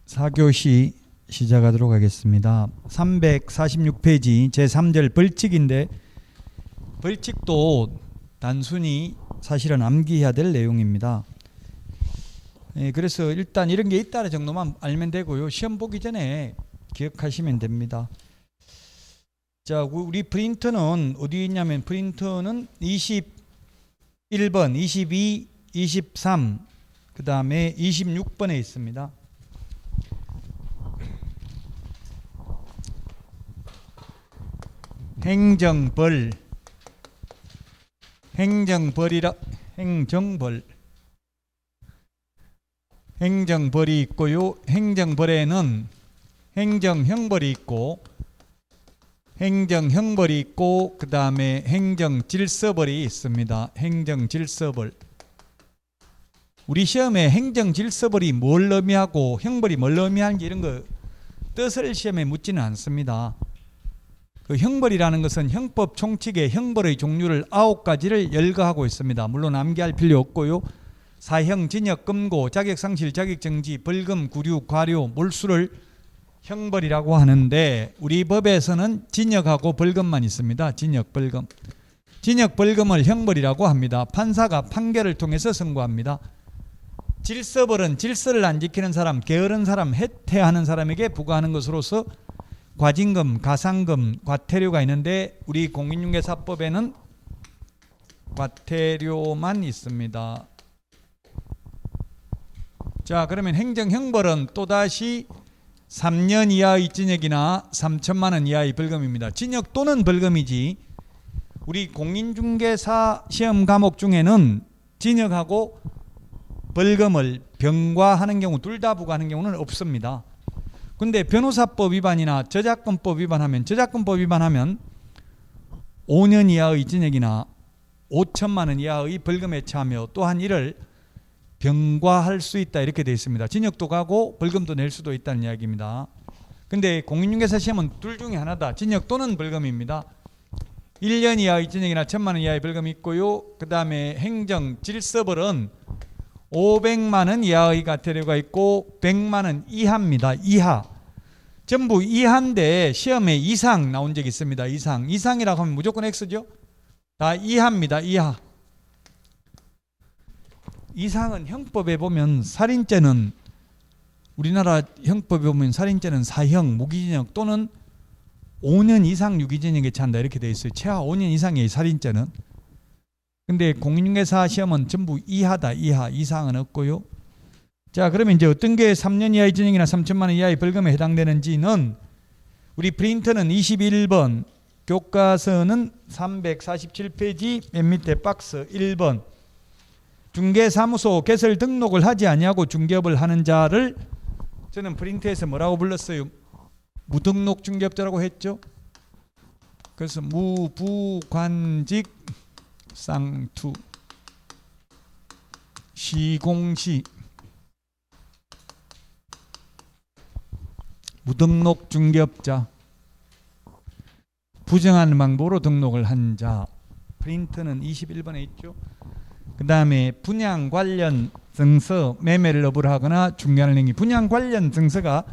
4교시 시작하도록 하겠습니다. 346페이지 제3절 벌칙인데, 벌칙도 단순히 사실은 암기해야 될 내용입니다. 그래서 일단 이런 게 있다는 정도만 알면 되고요. 시험 보기 전에 기억하시면 됩니다. 자, 우리 프린터는 어디 있냐면, 프린터는 21번, 22, 23, 그 다음에 26번에 있습니다. 행정벌, 행정벌이 있고요. 행정벌에는 행정형벌이 있고, 행정형벌이 있고, 그 다음에 행정질서벌이 있습니다. 행정질서벌. 우리 시험에 행정질서벌이 뭘 의미하고 형벌이 뭘 의미하는지 이런 거 뜻을 시험에 묻지는 않습니다. 그 형벌이라는 것은 형법 총칙의 형벌의 종류를 9가지를 열거하고 있습니다. 물론 암기할 필요 없고요. 사형, 징역, 금고, 자격상실, 자격정지, 벌금, 구류, 과료, 몰수를 형벌이라고 하는데, 우리 법에서는 징역하고 벌금만 있습니다. 징역, 벌금. 징역, 벌금을 형벌이라고 합니다. 판사가 판결을 통해서 선고합니다. 질서벌은 질서를 안 지키는 사람, 게으른 사람, 해태하는 사람에게 부과하는 것으로서 과징금, 가상금, 과태료가 있는데, 우리 공인중개사법에는 과태료만 있습니다. 자, 그러면 행정형벌은 또다시 3년 이하의 징역이나 3천만 원 이하의 벌금입니다. 징역 또는 벌금이지, 우리 공인중개사 시험 과목 중에는 징역하고 벌금을 병과하는 경우, 둘 다 부과하는 경우는 없습니다. 근데 변호사법 위반이나 저작권법 위반하면 5년 이하의 징역이나 5천만 원 이하의 벌금에 처하며, 또한 이를 병과할 수 있다, 이렇게 되어 있습니다. 징역도 가고 벌금도 낼 수도 있다는 이야기입니다. 근데 공인중개사 시험은 둘 중에 하나다. 징역 또는 벌금입니다. 1년 이하의 징역이나 1,000만 원 이하의 벌금이 있고요. 그 다음에 행정질서벌은 500만 원 이하의 과태료가 있고 100만 원 이하입니다. 이하. 전부 이하인데 시험에 이상 나온 적이 있습니다. 이상이라고 하면 무조건 X죠. 다 이하입니다. 이하. 이상은 형법에 보면 살인죄는, 우리나라 형법에 보면 살인죄는 사형, 무기징역 또는 5년 이상 유기징역에 처한다, 이렇게 되어 있어요. 최하 5년 이상의 살인죄는. 근데 공인중개사 시험은 전부 이하다. 이상은 없고요. 자, 그러면 이제 어떤 게 3년 이하의 징역이나 3천만 원 이하의 벌금에 해당되는지는, 우리 프린터는 21번, 교과서는 347페이지 맨 밑에 박스 1번. 중개사무소 개설 등록을 하지 아니하고 중개업을 하는 자를 저는 프린트에서 뭐라고 불렀어요? 무등록 중개업자라고 했죠. 그래서 무부관직 쌍투 시공시 무등록 중개업자, 부정한 방법으로 등록을 한 자. 프린트는 21번에 있죠. 그 다음에 분양 관련 증서, 매매를 업으로 하거나 중개하는 행위. 분양 관련 증서가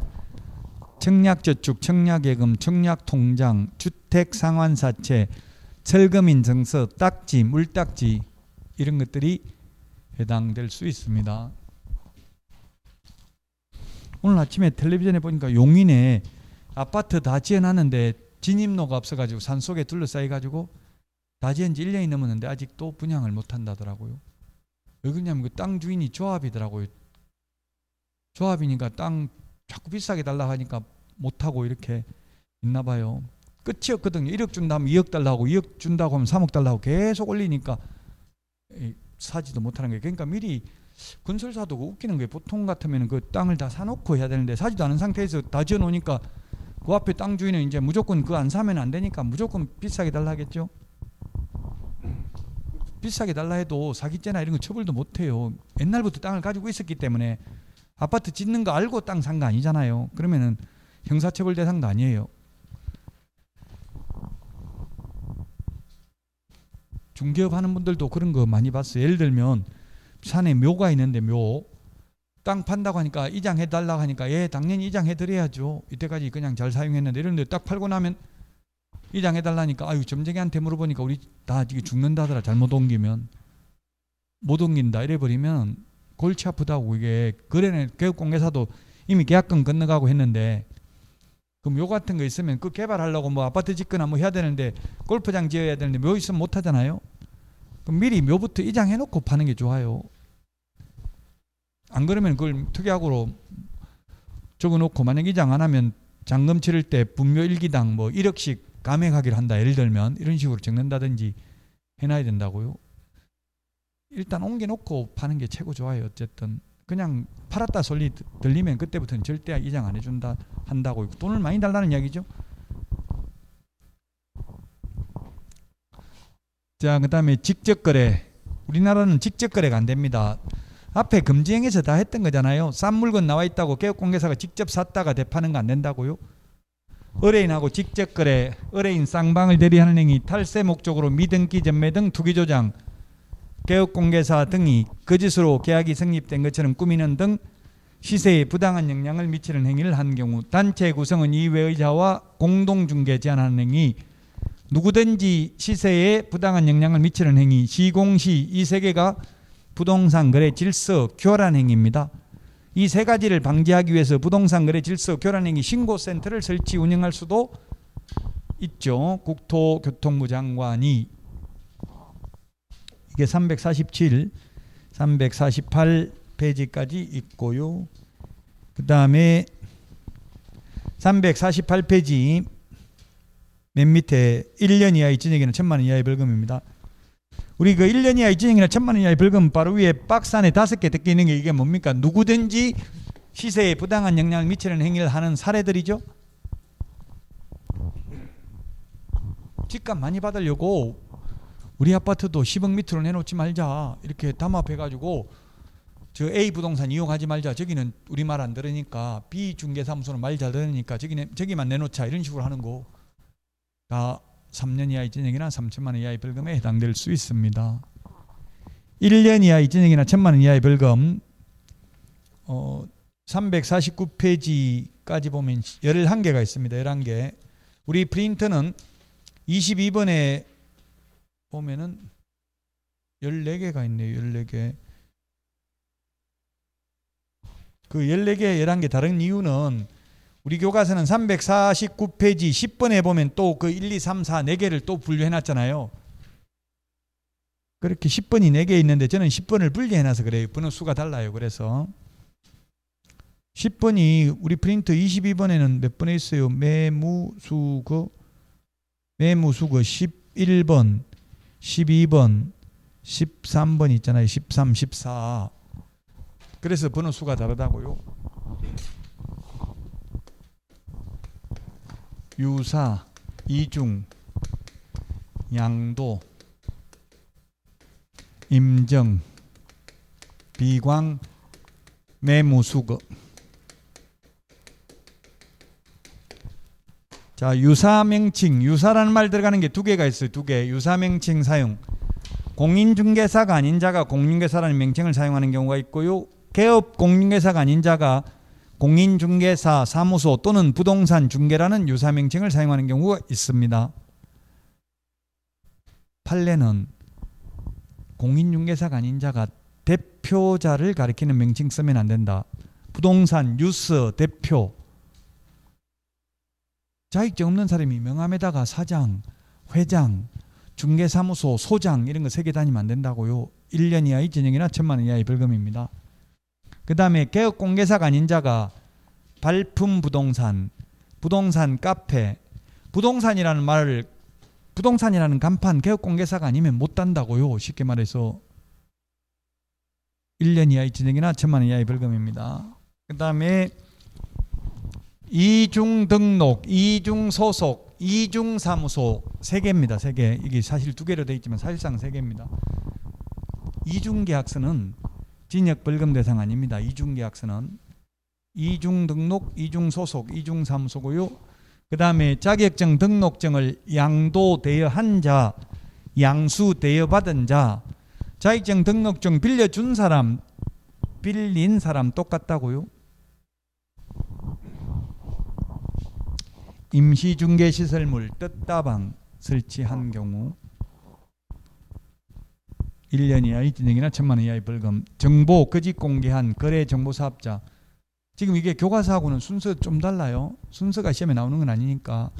청약저축, 청약예금, 청약통장, 주택상환사채, 철거민 증서, 딱지, 물딱지, 이런 것들이 해당될 수 있습니다. 오늘 아침에 텔레비전에 보니까 용인에 아파트 다 지어놨는데 진입로가 없어가지고 산속에 둘러싸여가지고 다 지은 지 1년이 넘었는데 아직도 분양을 못한다더라고요. 왜 그러냐면 그 땅 주인이 조합이더라고요. 조합이니까 땅 자꾸 비싸게 달라고 하니까 못하고 이렇게 있나 봐요. 끝이 없거든요. 1억 준다 하면 2억 달라고, 2억 준다고 하면 3억 달라고 계속 올리니까 사지도 못하는 거예요. 그러니까 미리 건설사도 웃기는 거예요. 보통 같으면 그 땅을 다 사놓고 해야 되는데 사지도 않은 상태에서 다 지어놓으니까 그 앞에 땅 주인은 이제 무조건 그거 안 사면 안 되니까 무조건 비싸게 달라 하겠죠. 비싸게 달라 해도 사기죄나 이런 거 처벌도 못해요. 옛날부터 땅을 가지고 있었기 때문에. 아파트 짓는 거 알고 땅 산 거 아니잖아요. 그러면은 형사처벌 대상도 아니에요. 중개업 하는 분들도 그런 거 많이 봤어요. 예를 들면 산에 묘가 있는데 묘, 땅 판다고 하니까 이장해달라고 하니까 예 당연히 이장해드려야죠. 이때까지 그냥 잘 사용했는데 이런데 딱 팔고 나면 이장해달라니까 아유 점쟁이한테 물어보니까 우리 다 죽는다더라. 잘못 옮기면 못 옮긴다 이래버리면 골치 아프다고. 이게 거래는 개업공개사도 이미 계약금 건너가고 했는데 그럼 요 같은 거 있으면 그 개발하려고 뭐 아파트 짓거나 뭐 해야 되는데 골프장 지어야 되는데 묘 있으면 못 하잖아요. 그럼 미리 묘부터 이장해놓고 파는 게 좋아요. 안 그러면 그걸 특약으로 적어놓고 만약 이장 안 하면 잔금 치를 때 분묘 1기당 뭐 1억씩 감액하기를 한다. 예를 들면 이런 식으로 적는다든지 해놔야 된다고요. 일단 옮겨놓고 파는 게 최고 좋아요. 어쨌든 그냥 팔았다 소리 들리면 그때부터는 절대 이장 안 해준다 한다고. 돈을 많이 달라는 이야기죠. 자, 그 다음에 직접거래. 우리나라는 직접거래가 안 됩니다. 앞에 금지행에서 다 했던 거잖아요. 싼 물건 나와 있다고 개업공개사가 직접 샀다가 대파는 거 안 된다고요. 의뢰인하고 직접거래, 의뢰인 쌍방을 대리하는 행위, 탈세 목적으로 미등기 전매 등 투기조장, 개업공개사 등이 거짓으로 계약이 성립된 것처럼 꾸미는 등 시세에 부당한 영향을 미치는 행위를 한 경우, 단체 구성은 이외의자와 공동중개 제한하는 행위, 누구든지 시세에 부당한 영향을 미치는 행위, 시공시 이 세 개가 부동산 거래 질서 교란 행위입니다. 이 세 가지를 방지하기 위해서 부동산 거래 질서 교란 행위 신고센터를 설치 운영할 수도 있죠. 국토교통부 장관이 이게 347, 348페이지까지 있고요. 그 다음에 348페이지 맨 밑에 1년 이하의 진역에는 1,000만 원 이하의 벌금입니다. 우리 그 1년 이하의 진역이나 1,000만 원 이하의 벌금 바로 위에 박스 안에 5개 적혀 있는 게 이게 뭡니까? 누구든지 시세에 부당한 영향을 미치는 행위를 하는 사례들이죠. 집값 많이 받으려고 우리 아파트도 10억 밑으로 내놓지 말자 이렇게 담합해가지고 저 A 부동산 이용하지 말자. 저기는 우리 말 안 들으니까 B 중개사무소는 말 잘 들으니까 저기만 내놓자 이런 식으로 하는 거 다 3년 이하의 징역이나 3천만 원 이하의 벌금에 해당될 수 있습니다. 1년 이하의 징역이나 1,000만 원 이하의 벌금 349페이지까지 보면 11개가 있습니다. 11개. 우리 프린터는 22번에 보면은 14개가 있네요. 14개. 그 14개, 11개 다른 이유는 우리 교과서는 349페이지 10번에 보면 또 그 1, 2, 3, 4, 4개를 또 분류해놨잖아요. 그렇게 10번이 4개 있는데 저는 10번을 분리해놔서 그래요. 번호 수가 달라요. 그래서 10번이 우리 프린터 22번에는 몇 번에 있어요? 매무수거 11번, 12번, 13번 있잖아요. 13, 14. 그래서 번호 수가 다르다고요. 유사, 이중, 양도, 임정, 비광, 매무수거. 자, 유사명칭. 유사라는 말 들어가는 게 2개가 있어요. 2개. 유사명칭 사용. 공인중개사가 아닌 자가 공인중개사라는 명칭을 사용하는 경우가 있고요. 개업 공인중개사가 아닌 자가 공인중개사 사무소 또는 부동산 중개라는 유사명칭을 사용하는 경우가 있습니다. 판례는 공인중개사가 아닌 자가 대표자를 가리키는 명칭 쓰면 안 된다. 부동산 유서 대표. 자격증 없는 사람이 명함에다가 사장, 회장, 중개사무소 소장 이런 거 새겨 다니면 안 된다고요. 1년 이하의 징역이나 1,000만 원 이하의 벌금입니다. 그 다음에 개업공개사가 아닌 자가 발품 부동산, 부동산 카페, 부동산이라는 말을 부동산이라는 간판 개업공개사가 아니면 못 단다고요. 쉽게 말해서 1년 이하의 징역이나 1,000만 원 이하의 벌금입니다. 그 다음에 이중등록, 이중소속, 이중사무소 3개입니다. 3개. 이게 사실 2개로 되어 있지만 사실상 3개입니다. 이중계약서는 징역 벌금 대상 아닙니다. 이중계약서는 이중등록, 이중소속, 이중사무소고요. 그 다음에 자격증 등록증을 양도대여한 자, 양수대여받은 자, 자격증 등록증 빌려준 사람 빌린 사람 똑같다고요? 임시중개시설물 뜻다방 설치한 경우 1년 이하 이진액이나 1,000만 원 이하의 벌금. 정보 거짓 공개한 거래 정보 사업자. 지금 이게 교과서하고는 순서 좀 달라요. 순서가 시험에 나오는 건 아니니까.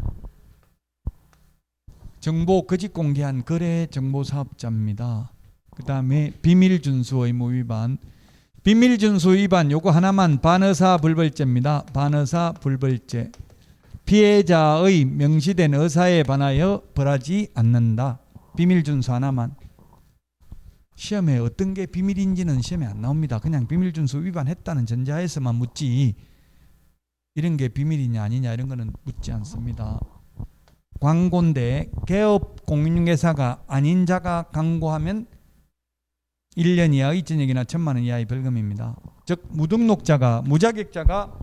정보 거짓 공개한 거래 정보 사업자입니다. 그 다음에 비밀 준수 의무 위반. 비밀 준수 위반 요거 하나만 반의사 불벌죄입니다. 반의사 불벌죄. 피해자의 명시된 의사에 반하여 벌하지 않는다. 비밀 준수 하나만. 시험에 어떤 게 비밀인지는 시험에 안 나옵니다. 그냥 비밀 준수 위반했다는 전제하에서만 묻지 이런 게 비밀이냐 아니냐 이런 거는 묻지 않습니다. 광고인데 개업 공인중개사가 아닌 자가 광고하면 1년 이하 이전액이나 1,000만 원 이하의 벌금입니다. 즉 무등록자가 무자격자가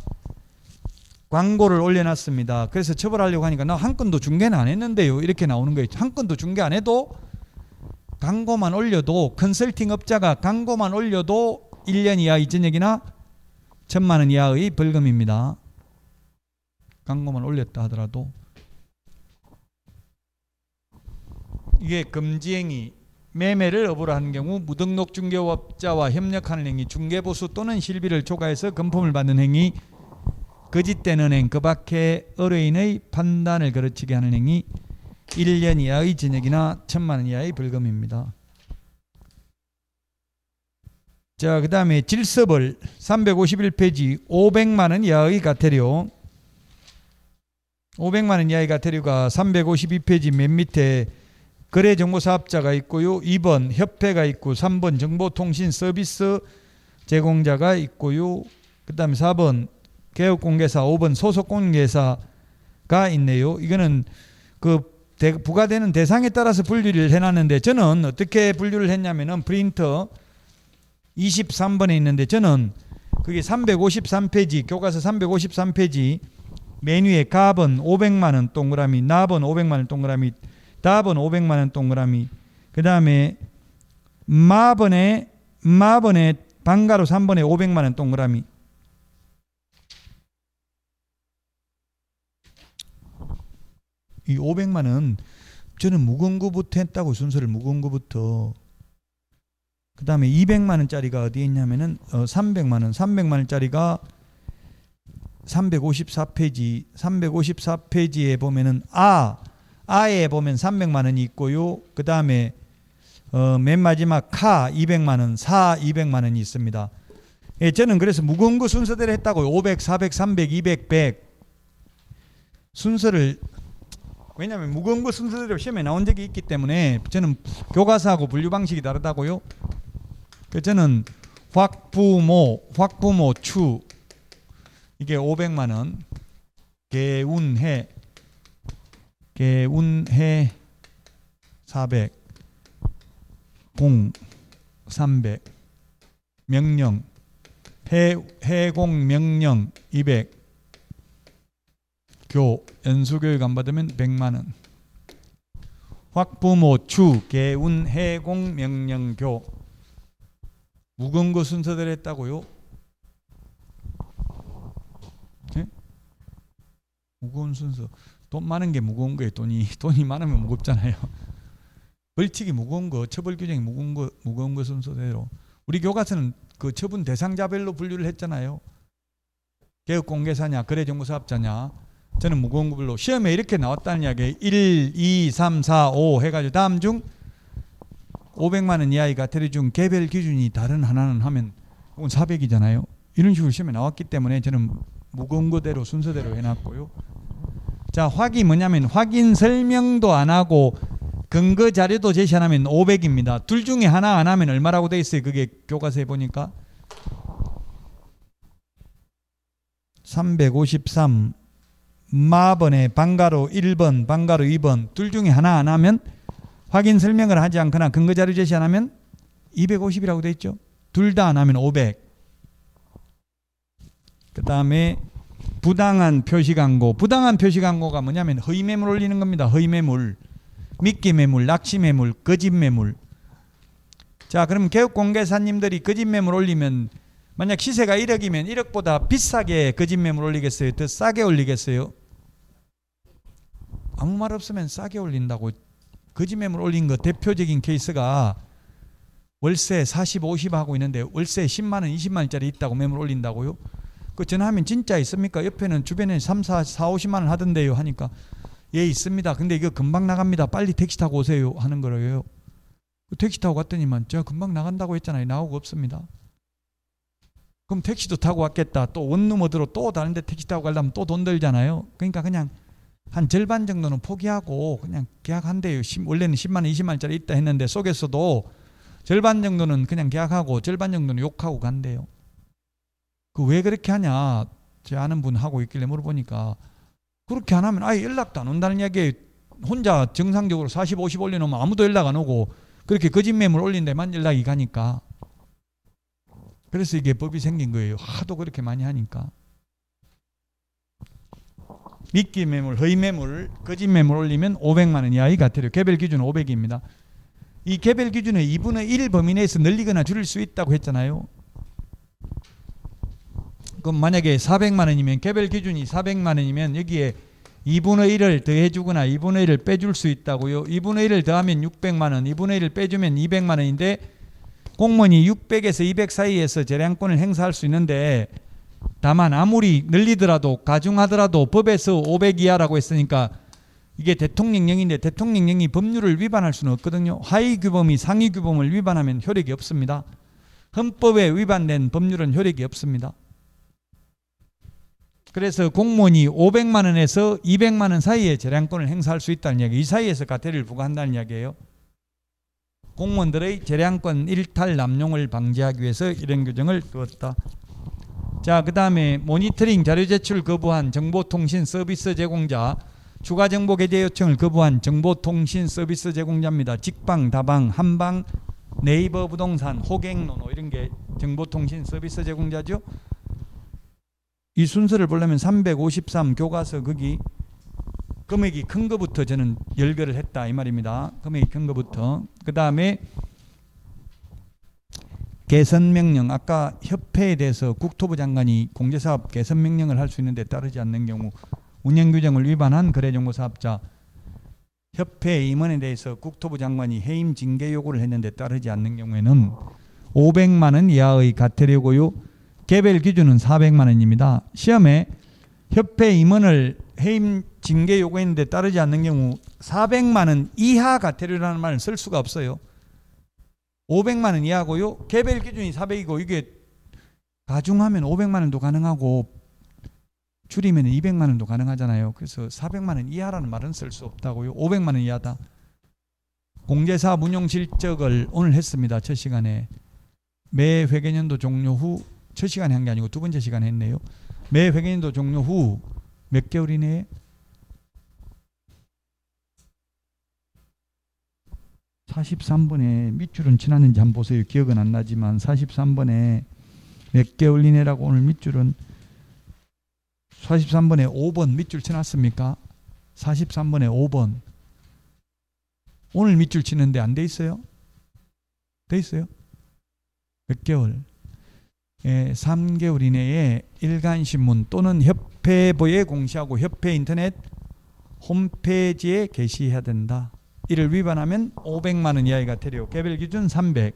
광고를 올려놨습니다. 그래서 처벌하려고 하니까 나 한 건도 중개는 안 했는데요. 이렇게 나오는 거예요. 한 건도 중개 안 해도 광고만 올려도 컨설팅 업자가 광고만 올려도 1년 이하 이전액이나 1,000만 원 이하의 벌금입니다. 광고만 올렸다 하더라도. 이게 금지행위 매매를 업으로 하는 경우 무등록 중개업자와 협력하는 행위 중개보수 또는 실비를 초과해서 금품을 받는 행위 거짓된 은행 그 밖에 의뢰인의 판단을 거르치게 하는 행위 1년 이하의 징역이나 1,000만 원 이하의 벌금입니다. 자, 그 다음에 질서벌 351페이지 500만 원 이하의 과태료. 500만 원 이하의 과태료가 352페이지 맨 밑에 거래정보사업자가 있고요. 2번 협회가 있고 3번 정보통신 서비스 제공자가 있고요. 그 다음에 4번 개업공개사 5번 소속공개사가 있네요. 이거는 그 부과되는 대상에 따라서 분류를 해놨는데 저는 어떻게 분류를 했냐면은 프린터 23번에 있는데 저는 그게 353페이지 교과서 353페이지 메뉴에 갑은 500만 원 동그라미 납은 500만 원 동그라미 답은 500만 원 동그라미 그 다음에 마번에 방가로 3번에 500만 원 동그라미 이 500만 원 저는 무거운 거부터 했다고 순서를 무거운 거부터 그 다음에 200만 원짜리가 어디에 있냐면은 300만 원 300만 원짜리가 354페이지에 보면은 아에 보면 300만 원이 있고요. 그 다음에 맨 마지막 카 200만 원, 사 200만 원이 있습니다. 예, 저는 그래서 무거운 거 순서대로 했다고요. 500, 400, 300, 200, 100 순서를 왜냐하면 무거운 거 순서대로 시험에 나온 적이 있기 때문에 저는 교과서하고 분류 방식이 다르다고요. 그래서 저는 확부모 추 이게 500만 원 개운해 400 공 300 명령 해공 명령 200 교 연수교육 안 받으면 100만 원 확부모 추 개운 해공 명령 교 무거운 거 순서대로 했다고요? 네? 무거운 순서 돈 많은 게 무거운 거예요. 돈이 많으면 무겁잖아요. 벌칙이 무거운 거 처벌 규정이 무거운 거 순서대로 우리 교과서는 그 처분 대상자별로 분류를 했잖아요. 개업공개사냐 거래정보사업자냐 저는 무거운 거별로 시험에 이렇게 나왔다는 이야기 1, 2, 3, 4, 5 해가지고 다음 중 500만 원 이하의 과태료 중 개별 기준이 다른 하나는 하면 그건 400이잖아요. 이런 식으로 시험에 나왔기 때문에 저는 무거운 거대로 순서대로 해놨고요. 자, 확이 뭐냐면 확인 설명도 안 하고 근거 자료도 제시 안 하면 500입니다. 둘 중에 하나 안 하면 얼마라고 돼 있어요? 그게 교과서에 보니까 353 마번에 방가로 1번 방가로 2번 둘 중에 하나 안 하면 확인 설명을 하지 않거나 근거 자료 제시 안 하면 250이라고 돼 있죠. 둘 다 안 하면 500. 그 다음에 부당한 표시 광고. 부당한 표시 광고가 뭐냐면 허위 매물 올리는 겁니다. 허위 매물, 미끼 매물, 낚시 매물, 거짓 매물. 자, 그럼 개업공개사님들이 거짓 매물 올리면 만약 시세가 1억이면 1억보다 비싸게 거짓 매물 올리겠어요? 더 싸게 올리겠어요? 아무 말 없으면 싸게 올린다고. 거짓 매물 올린 거 대표적인 케이스가 월세 40, 50 하고 있는데 월세 10만 원, 20만 원짜리 있다고 매물 올린다고요? 그 전화하면 진짜 있습니까? 옆에는 주변에 3, 4, 50만 원 하던데요 하니까 예 있습니다. 근데 이거 금방 나갑니다. 빨리 택시 타고 오세요 하는 거예요. 택시 타고 갔더니만 제가 금방 나간다고 했잖아요. 나오고 없습니다. 그럼 택시도 타고 왔겠다. 또 원룸 어디로 또 다른 데 택시 타고 가려면 또 돈 들잖아요. 그러니까 그냥 한 절반 정도는 포기하고 그냥 계약한대요. 원래는 10만 원, 20만 원짜리 있다 했는데 속에서도 절반 정도는 그냥 계약하고 절반 정도는 욕하고 간대요. 그 왜 그렇게 하냐? 제 아는 분 하고 있길래 물어보니까 그렇게 안 하면 아예 연락도 안 온다는 이야기예요. 혼자 정상적으로 40, 50 올려놓으면 아무도 연락 안 오고 그렇게 거짓 매물 올린 데만 연락이 가니까. 그래서 이게 법이 생긴 거예요. 하도 그렇게 많이 하니까. 미끼 매물, 허위 매물, 거짓 매물 올리면 500만 원 이하의 과태료. 개별 기준은 500입니다. 이 개별 기준의 2분의 1 범위 내에서 늘리거나 줄일 수 있다고 했잖아요. 그럼 만약에 400만 원이면 개별 기준이 400만 원이면 여기에 2분의 1을 더해주거나 2분의 1을 빼줄 수 있다고요. 2분의 1을 더하면 600만 원, 2분의 1을 빼주면 200만 원인데 공무원이 600에서 200 사이에서 재량권을 행사할 수 있는데 다만 아무리 늘리더라도 가중하더라도 법에서 500 이하라고 했으니까 이게 대통령령인데 대통령령이 법률을 위반할 수는 없거든요. 하위규범이 상위규범을 위반하면 효력이 없습니다. 헌법에 위반된 법률은 효력이 없습니다. 그래서 공무원이 500만 원에서 200만 원 사이에 재량권을 행사할 수 있다는 이야기. 이 사이에서 과태료를 부과한다는 이야기예요. 공무원들의 재량권 일탈 남용을 방지하기 위해서 이런 규정을 두었다. 자, 그 다음에 모니터링 자료 제출 거부한 정보통신 서비스 제공자, 추가 정보 게재 요청을 거부한 정보통신 서비스 제공자입니다. 직방, 다방, 한방, 네이버 부동산, 호갱노노 이런 게 정보통신 서비스 제공자죠. 이 순서를 보려면 353 교과서 거기 금액이 큰 거부터 저는 열거를 했다 이 말입니다. 금액이 큰 거부터. 그 다음에 개선명령, 아까 협회에 대해서 국토부 장관이 공제사업 개선명령을 할 수 있는데 따르지 않는 경우 운영규정을 위반한 거래정보사업자, 협회 임원에 대해서 국토부 장관이 해임 징계 요구를 했는데 따르지 않는 경우에는 500만 원 이하의 과태료고요. 개별 기준은 400만 원입니다. 시험에 협회 임원을 해임 징계 요구했는데 따르지 않는 경우 400만 원 이하 과태료라는 말을 쓸 수가 없어요. 500만 원 이하고요. 개별 기준이 400이고 이게 가중하면 500만 원도 가능하고 줄이면 200만 원도 가능하잖아요. 그래서 400만 원 이하라는 말은 쓸 수 없다고요. 500만 원 이하다. 공제사업 운용 실적을 오늘 했습니다. 첫 시간에. 매 회계년도 종료 후 첫 시간에 한 게 아니고 두 번째 시간에 했네요. 매 회계년도 종료 후 몇 개월 이내에 43번에 밑줄은 지났는지 한번 보세요. 기억은 안 나지만 43번에 몇 개월 이내라고 오늘 밑줄은 43번에 5번 밑줄 치놨습니까? 43번에 5번 오늘 밑줄 치는데 안 돼 있어요? 돼 있어요? 몇 개월? 3개월 이내에 일간신문 또는 협회부에 공시하고 협회 인터넷 홈페이지에 게시해야 된다. 이를 위반하면 500만 원 이하의 과태료. 개별 기준 300.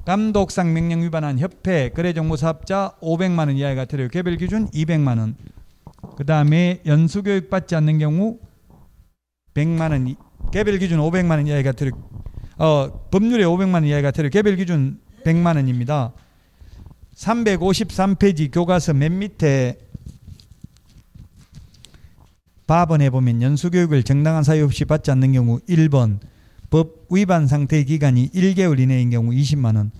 감독상 명령 위반한 협회 거래정보사업자 500만 원 이하의 과태료. 개별 기준 200만 원. 그 다음에 연수교육 받지 않는 경우 100만 원. 개별 기준 500만 원 이하의 과태료. 법률에 500만 원 이하의 과태료. 개별 기준 100만 원입니다. 353페이지 교과서 맨 밑에 바번에 보면 연수교육을 정당한 사유 없이 받지 않는 경우 1번 법 위반 상태의 기간이 1개월 이내인 경우 20만 원,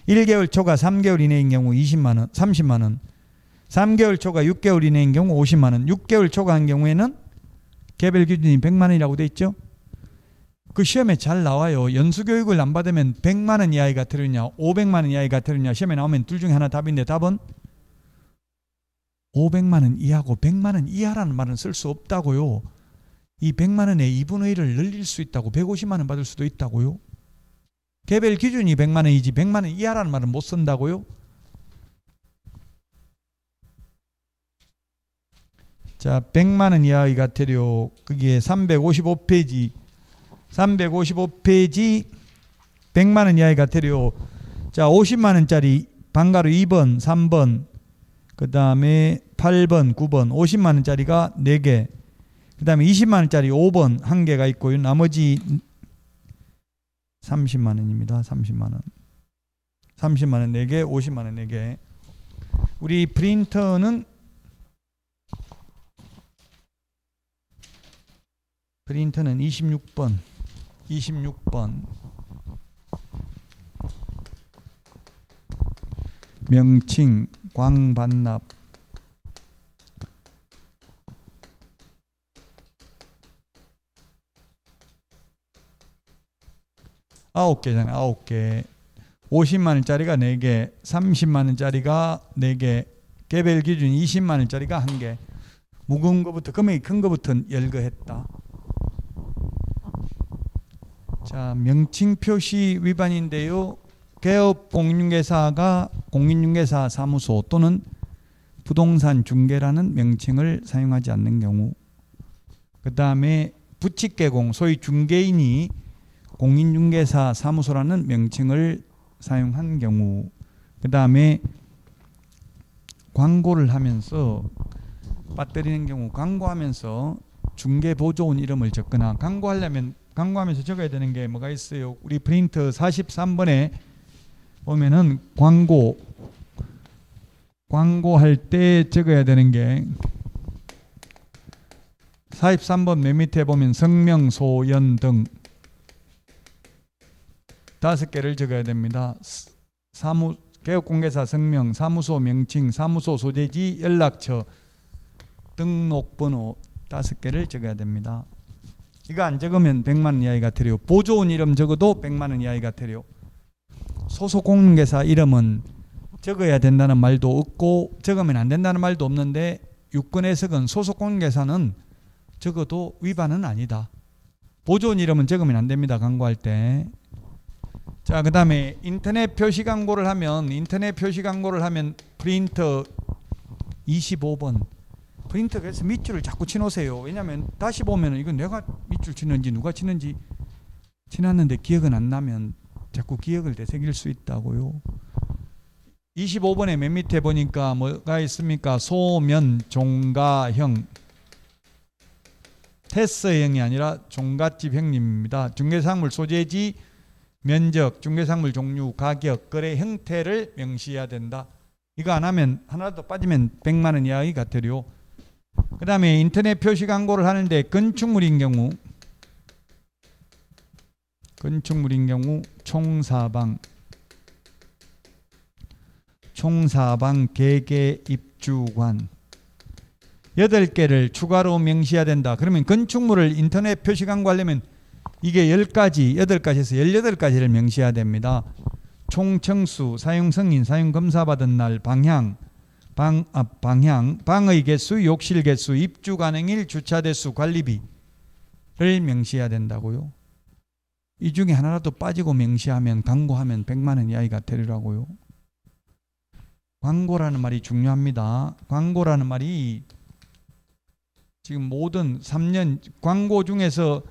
1개월 초과 3개월 이내인 경우 20만 원, 30만 원, 3개월 초과 6개월 이내인 경우 50만 원, 6개월 초과한 경우에는 개별 기준이 100만 원이라고 돼 있죠. 그 시험에 잘 나와요. 연수교육을 안 받으면 100만 원 이하의 과태료냐 500만 원 이하의 과태료냐 시험에 나오면 둘 중에 하나 답인데 답은 500만 원 이하고 100만 원 이하라는 말은 쓸 수 없다고요. 이 100만 원의 2분의 1을 늘릴 수 있다고 150만 원 받을 수도 있다고요. 개별 기준이 100만 원이지 100만 원 이하라는 말은 못 쓴다고요. 자, 100만 원 이하의 과태료 거기에 355페이지 100만 원 이하의 과태료. 자, 50만 원짜리 방가로 2번, 3번, 그 다음에 8번, 9번, 50만 원짜리가 4개, 그 다음에 20만 원짜리 5번 1개가 있고요. 나머지 30만 원입니다. 30만 원. 30만 원 4개, 50만 원 4개. 우리 프린터는 프린터는 26번. 명칭, 광반납. 9개잖아요. 9개. 50만 원짜리가 4개, 30만 원짜리가 4개, 개별 기준 20만 원짜리가 1개. 무거운 거부터, 금액이 큰 거부터는 열거했다. 자, 명칭 표시 위반인데요. 개업 공인중개사가 공인중개사 사무소 또는 부동산 중개라는 명칭을 사용하지 않는 경우, 그 다음에 부칙개공, 소위 중개인이 공인중개사 사무소라는 명칭을 사용한 경우, 그 다음에 광고를 하면서 빠뜨리는 경우, 광고하면서 중개보조원 이름을 적거나, 광고하면서 적어야 되는 게 뭐가 있어요? 우리 프린터 43번에 보면은 광고할 때 적어야 되는 게 43번 맨 밑에 보면 성명, 소연 등 5개를 적어야 됩니다. 개업공개사 성명, 사무소 명칭, 사무소 소재지, 연락처, 등록번호 5개를 적어야 됩니다. 이거 안 적으면 100만 원 이하의 과태료. 보조원 이름 적어도 100만 원 이하의 과태료. 소속 공인중개사 이름은 적어야 된다는 말도 없고 적으면 안 된다는 말도 없는데, 유권 해석은 소속 공인중개사는 적어도 위반은 아니다. 보조원 이름은 적으면 안 됩니다. 광고할 때. 자, 그 다음에 인터넷 표시 광고를 하면 프린터 25번. 프린터 그래서 밑줄을 자꾸 치놓으세요. 왜냐하면 다시 보면 이건 내가 밑줄 치는지 누가 치는지 치놨는데 기억은 안 나면 자꾸 기억을 되새길 수 있다고요. 25번에 맨 밑에 보니까 뭐가 있습니까? 소면, 종가형. 테스형이 아니라 종갓집 형님입니다. 중개사물 소재지, 면적, 중개사물 종류, 가격, 거래 형태를 명시해야 된다. 이거 안 하면, 하나라도 빠지면 100만 원 이하의 과태료. 그 다음에 인터넷 표시 광고를 하는데 건축물인 경우 총사방 개개 입주관 8개를 추가로 명시해야 된다. 그러면 건축물을 인터넷 표시 광고하려면 이게 8가지에서 18가지를 명시해야 됩니다. 총청수, 사용승인, 사용검사받은 날, 방향, 방의 개수, 욕실 개수, 입주 가능일, 주차 대수, 관리비를 명시해야 된다고요. 이 중에 하나라도 빠지고 명시하면, 광고하면 100만 원 이하의 과태료라고요. 광고라는 말이 중요합니다. 광고라는 말이 지금 모든 3년 광고 중에서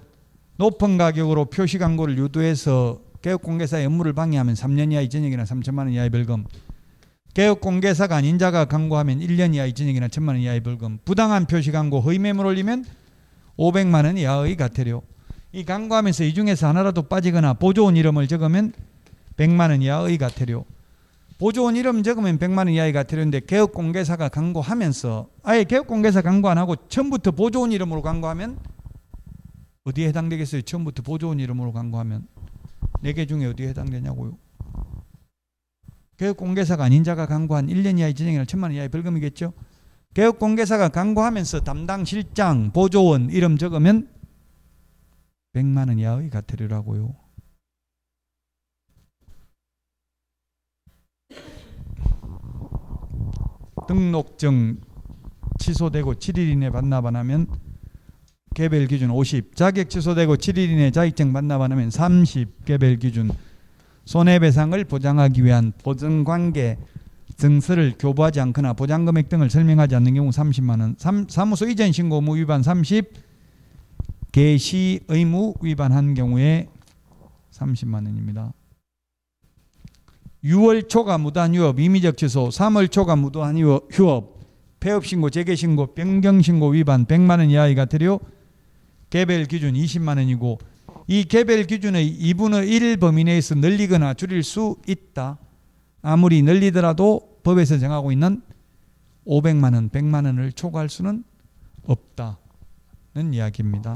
높은 가격으로 표시 광고를 유도해서 개업공개사의 업무를 방해하면 3년 이하의 징역이나 3천만 원 이하의 벌금. 개업공개사가 아닌 자가 광고하면 1년 이하의 징역이나 1천만 원 이하의 벌금. 부당한 표시 광고, 허위 매물 올리면 500만 원 이하의 과태료. 이 광고하면서 이 중에서 하나라도 빠지거나 보조원 이름을 적으면 100만 원 이하의 과태료. 보조원 이름 적으면 100만 원 이하의 과태료인데, 개업공개사가 광고하면서 아예 개업공개사 광고 안 하고 처음부터 보조원 이름으로 광고하면 어디에 해당되겠어요? 처음부터 보조원 이름으로 광고하면 4개 중에 어디에 해당되냐고요. 개업공개사가 아닌 자가 광고한 1년 이하의 징역이나 1천만 원 이하의 벌금이겠죠. 개업공개사가 광고하면서 담당 실장, 보조원 이름 적으면 100만 원 이하의 과태료라고요. 등록증 취소되고 7일 이내 반납 안 하면 개별 기준 50, 자격 취소되고 7일 이내 자격증 반납 안 하면 30, 개별 기준. 손해배상을 보장하기 위한 보증관계 증서를 교부하지 않거나 보장금액 등을 설명하지 않는 경우 30만 원. 사무소 이전 신고 의무 위반 30, 개시 의무 위반한 경우에 30만 원입니다. 6월 초과 무단 휴업, 임의적 취소, 3월 초과 무단 휴업, 폐업 신고, 재개 신고, 변경 신고 위반 100만 원 이하의 과태료, 개별 기준 20만 원이고 이 개별 기준의 2분의 1 범위 내에서 늘리거나 줄일 수 있다. 아무리 늘리더라도 법에서 정하고 있는 500만 원, 100만 원을 초과할 수는 없다는 이야기입니다.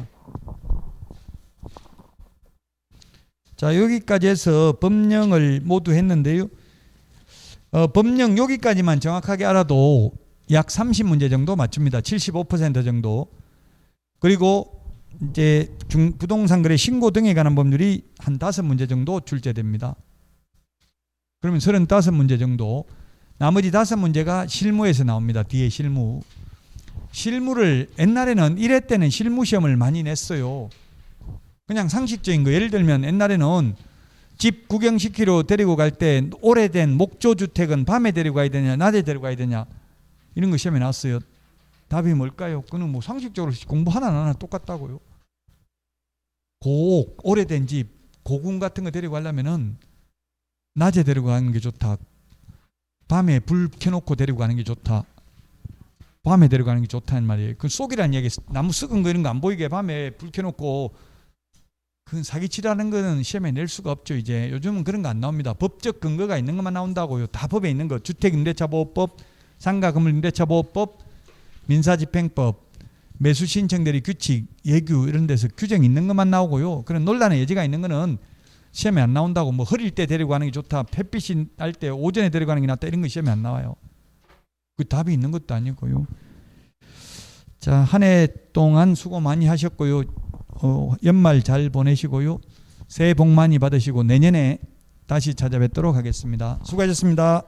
자, 여기까지 해서 법령을 모두 했는데요. 법령 여기까지만 정확하게 알아도 약 30문제 정도 맞춥니다. 75% 정도. 그리고 이제 부동산 거래 신고 등에 관한 법률이 한 5문제 정도 출제됩니다. 그러면 35문제 정도. 나머지 5문제가 실무에서 나옵니다. 뒤에 실무. 실무를 옛날에는 1회 때는 실무 시험을 많이 냈어요. 그냥 상식적인 거. 예를 들면 옛날에는 집 구경시키러 데리고 갈 때 오래된 목조주택은 밤에 데리고 가야 되냐 낮에 데리고 가야 되냐 이런 거 시험에 나왔어요. 답이 뭘까요? 그는 뭐 상식적으로 공부 하나 똑같다고요. 오래된 집 고궁 같은 거 데리고 가려면은 낮에 데리고 가는 게 좋다. 밤에 불 켜놓고 데리고 가는 게 좋다. 밤에 데리고 가는 게 좋다는 말이에요. 그 속이라는 얘기, 나무 썩은 거 이런 거 안 보이게 밤에 불 켜놓고 그 사기치라는 거는 시험에 낼 수가 없죠. 이제 요즘은 그런 거 안 나옵니다. 법적 근거가 있는 것만 나온다고요. 다 법에 있는 거. 주택임대차보호법, 상가건물임대차보호법, 민사집행법, 매수신청대리 규칙, 예규 이런 데서 규정 있는 것만 나오고요. 그런 논란의 여지가 있는 거는 시험에 안 나온다고. 뭐 흐릴 때 데리고 가는 게 좋다. 햇빛이 날 때 오전에 데리고 가는 게 낫다. 이런 거 시험에 안 나와요. 그 답이 있는 것도 아니고요. 자, 한 해 동안 수고 많이 하셨고요. 연말 잘 보내시고요. 새해 복 많이 받으시고 내년에 다시 찾아뵙도록 하겠습니다. 수고하셨습니다.